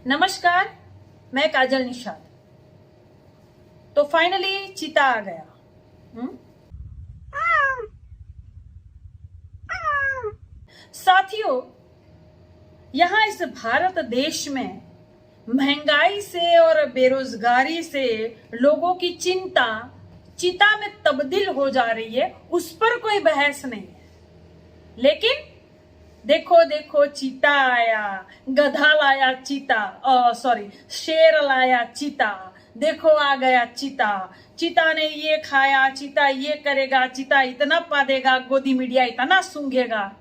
नमस्कार, मैं काजल निषाद। तो फाइनली चीता आ गया। साथियों, यहां इस भारत देश में महंगाई से और बेरोजगारी से लोगों की चिंता चीता में तब्दील हो जा रही है, उस पर कोई बहस नहीं है। लेकिन देखो देखो चीता आया, गधा लाया चीता, सॉरी शेर लाया चीता, देखो आ गया चीता, चीता ने ये खाया, चीता ये करेगा, चीता इतना पादेगा, गोदी मीडिया इतना सूंघेगा,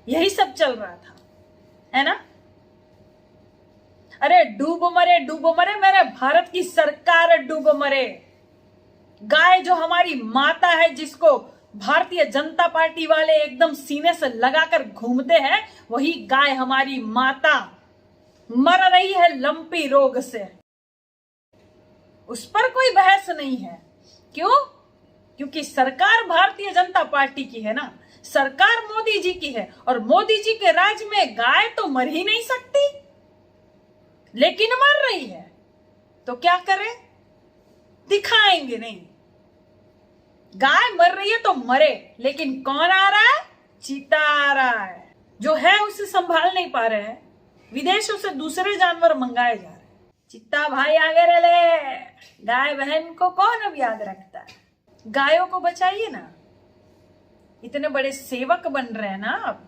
यही सब चल रहा था, है ना। अरे डूब मरे मेरे भारत की सरकार डूब मरे। गाय जो हमारी माता है, जिसको भारतीय जनता पार्टी वाले एकदम सीने से लगाकर घूमते हैं, वही गाय हमारी माता मर रही है लंपी रोग से। उस पर कोई बहस नहीं है। क्यों? क्योंकि सरकार भारतीय जनता पार्टी की है ना, सरकार मोदी जी की है, और मोदी जी के राज में गाय तो मर ही नहीं सकती, लेकिन मर रही है। तो क्या करें? दिखाएंगे नहीं। गाय मर रही है तो मरे, लेकिन कौन आ रहा है? चीता आ रहा है। जो है उसे संभाल नहीं पा रहे हैं, विदेशों से दूसरे जानवर मंगाए जा रहे हैं। चीता भाई आगे रह ले, गाय बहन को कौन अब याद रखता है। गायों को बचाइए ना, इतने बड़े सेवक बन रहे हैं ना अब,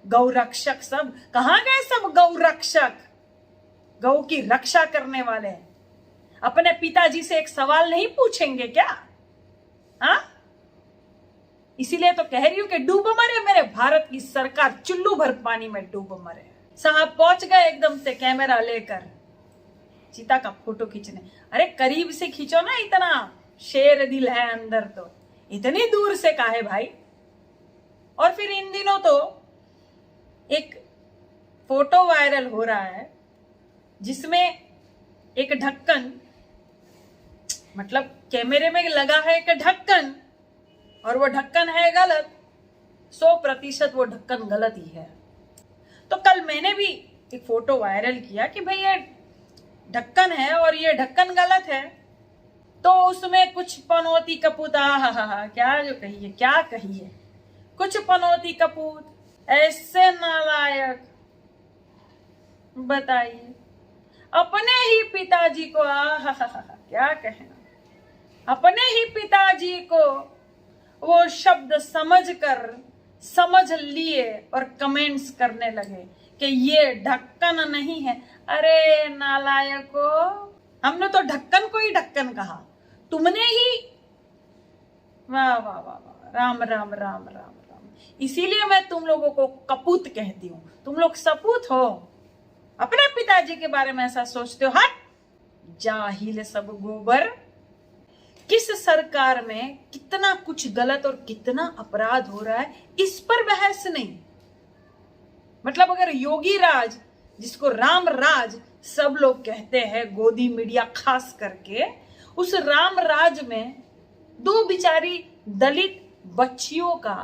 गौ रक्षक सब। कहां गए सब गौ रक्षक, गौ की रक्षा करने वाले? अपने पिताजी से एक सवाल नहीं पूछेंगे क्या? हाँ, इसीलिए तो कह रही हूं कि डूब मरे मेरे भारत की सरकार, चुल्लू भर पानी में डूब मरे। साहब पहुंच गए एकदम से कैमरा लेकर चीता का फोटो खींचने। अरे करीब से खींचो ना, इतना शेर दिल है अंदर, तो इतनी दूर से काहे भाई। और फिर इन दिनों तो एक फोटो वायरल हो रहा है जिसमें एक ढक्कन, मतलब कैमरे में लगा है एक ढक्कन, और वो ढक्कन है गलत। 100% वो ढक्कन गलत ही है। तो कल मैंने भी एक फोटो वायरल किया कि भाई ये ढक्कन है और ये ढक्कन गलत है। तो उसमें कुछ पनौती कपूत, क्या जो कहिए, क्या कहिए, कुछ पनौती कपूत, ऐसे नालायक, बताइए। अपने ही पिताजी को, क्या कहना, अपने ही पिताजी को वो शब्द समझ लिए और कमेंट्स करने लगे कि ये ढक्कन नहीं है। अरे नालायको, हमने तो ढक्कन को ही ढक्कन कहा, तुमने ही। वाह वाह वाह वाह, राम राम राम राम राम। इसीलिए मैं तुम लोगों को कपूत कहती हूं। तुम लोग सपूत हो, अपने पिताजी के बारे में ऐसा सोचते हो। हट जाहिल सब गोबर। किस सरकार में कितना कुछ गलत और कितना अपराध हो रहा है, इस पर बहस नहीं। मतलब अगर योगी राज, जिसको राम राज सब लोग कहते हैं, गोदी मीडिया खास करके, उस राम राज में 2 बिचारी दलित बच्चियों का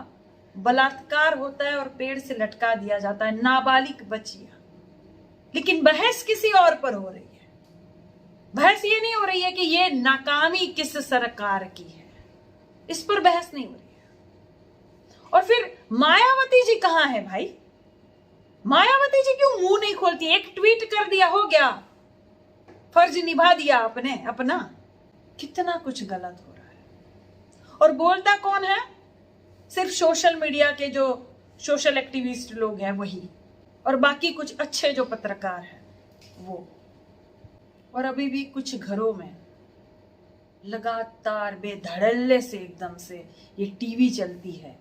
बलात्कार होता है और पेड़ से लटका दिया जाता है, नाबालिग बच्चियां। लेकिन बहस किसी और पर हो रही है। बहस ये नहीं हो रही है कि ये नाकामी किस सरकार की है, इस पर बहस नहीं हो रही है। और फिर मायावती जी कहां है भाई? मायावती जी क्यों मुंह नहीं खोलती? एक ट्वीट कर दिया, हो गया, फर्ज निभा दिया आपने अपना। कितना कुछ गलत हो रहा है, और बोलता कौन है? सिर्फ सोशल मीडिया के जो सोशल एक्टिविस्ट लोग हैं वही, और बाकी कुछ अच्छे जो पत्रकार हैं वो। और अभी भी कुछ घरों में लगातार बेधड़ल्ले से एकदम से ये टीवी चलती है,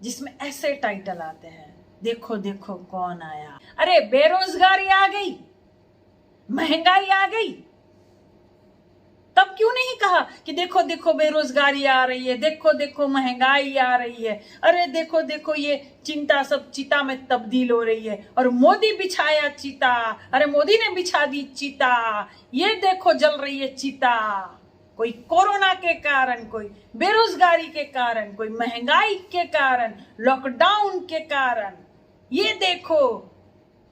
जिसमें ऐसे टाइटल आते हैं, देखो देखो कौन आया। अरे बेरोजगारी आ गई, महंगाई आ गई, तब क्यों नहीं कहा कि देखो देखो बेरोजगारी आ रही है, देखो देखो महंगाई आ रही है, अरे देखो देखो ये चिंता सब चीता में तब्दील हो रही है, और मोदी बिछाया चीता, अरे मोदी ने बिछा दी चीता, ये देखो जल रही है चीता। कोई कोरोना के कारण, कोई बेरोजगारी के कारण, कोई महंगाई के कारण, लॉकडाउन के कारण, ये देखो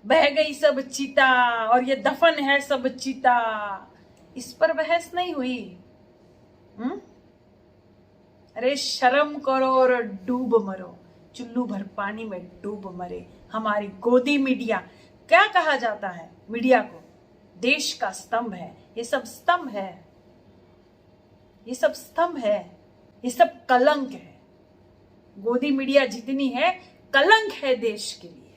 बह गई सब चिता और ये दफन है सब चिता, इस पर बहस नहीं हुई। अरे शर्म करो और डूब मरो, चुल्लू भर पानी में डूब मरे हमारी गोदी मीडिया। क्या कहा जाता है मीडिया को? देश का स्तंभ है। ये सब स्तंभ है, ये सब स्तंभ है, ये सब कलंक है। गोदी मीडिया जितनी है कलंक है देश के लिए।